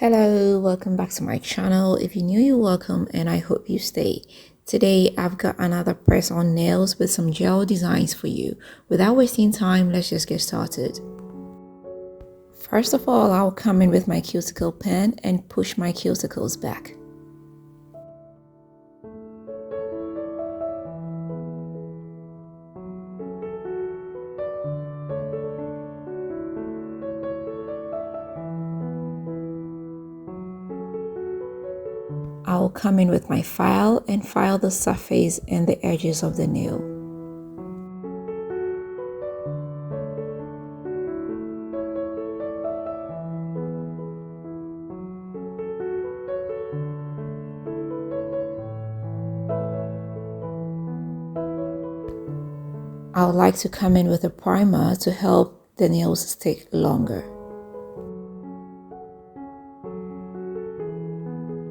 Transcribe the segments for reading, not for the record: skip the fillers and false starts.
Hello, welcome back to my channel. If you're new, you're welcome and I hope you stay. Today I've got another press on nails with some gel designs for you. Without wasting time, let's just get started. First of all, I'll come in with my cuticle pen and push my cuticles back. I'll come in with my file and file the surface and the edges of the nail. I would like to come in with a primer to help the nails stick longer.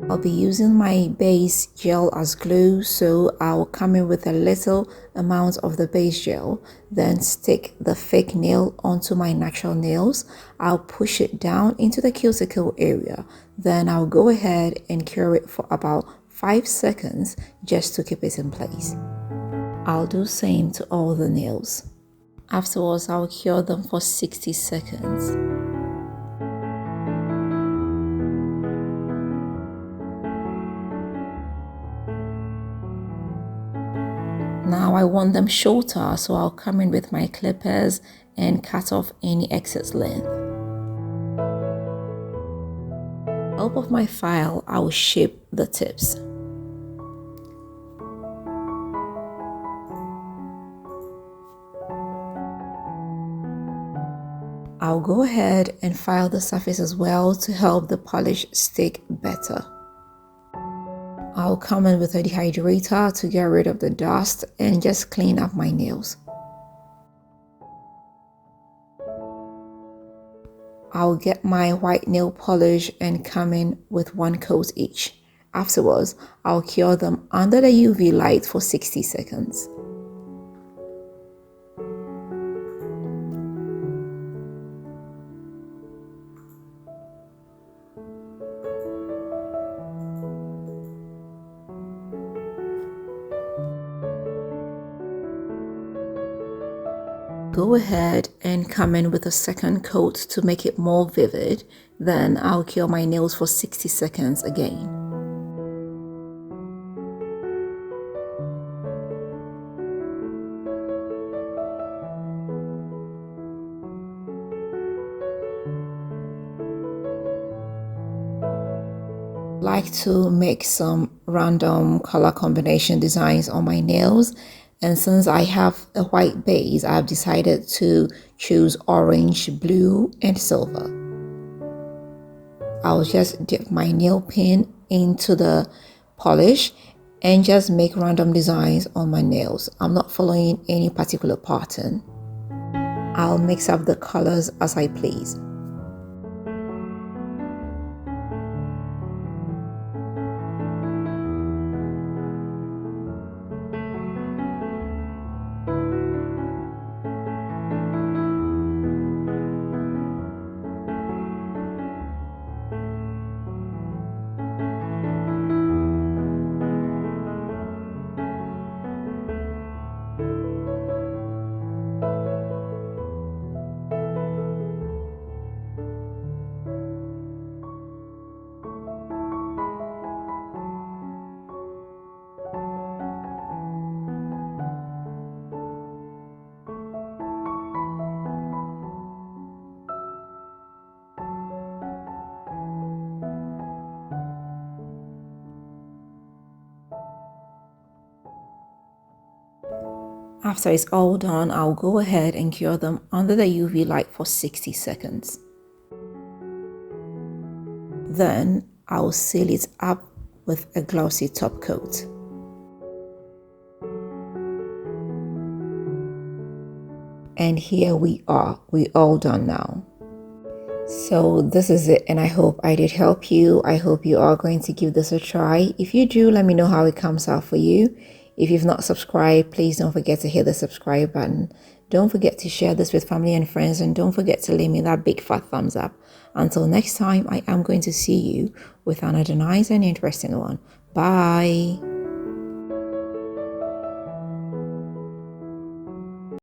I'll be using my base gel as glue, so I'll come in with a little amount of the base gel, then stick the fake nail onto my natural nails. I'll push it down into the cuticle area, then I'll go ahead and cure it for about 5 seconds just to keep it in place. I'll do same to all the nails. Afterwards, I'll cure them for 60 seconds. Now I want them shorter, so I'll come in with my clippers and cut off any excess length. With the help of my file, I will shape the tips. I'll go ahead and file the surface as well to help the polish stick better. I'll come in with a dehydrator to get rid of the dust and just clean up my nails. I'll get my white nail polish and come in with 1 coat each. Afterwards, I'll cure them under the UV light for 60 seconds. Go ahead and come in with a second coat to make it more vivid. Then I'll cure my nails for 60 seconds again. I like to make some random color combination designs on my nails. And since I have a white base, I've decided to choose orange, blue, and silver. I'll just dip my nail pen into the polish and just make random designs on my nails. I'm not following any particular pattern. I'll mix up the colors as I please. After it's all done, I'll go ahead and cure them under the UV light for 60 seconds. Then I'll seal it up with a glossy top coat. And here we are, we're all done now. So this is it, and I hope I did help you. I hope you are going to give this a try. If you do, let me know how it comes out for you. If you've not subscribed, please don't forget to hit the subscribe button. Don't forget to share this with family and friends, and don't forget to leave me that big fat thumbs up. Until next time, I am going to see you with another nice and interesting one. Bye.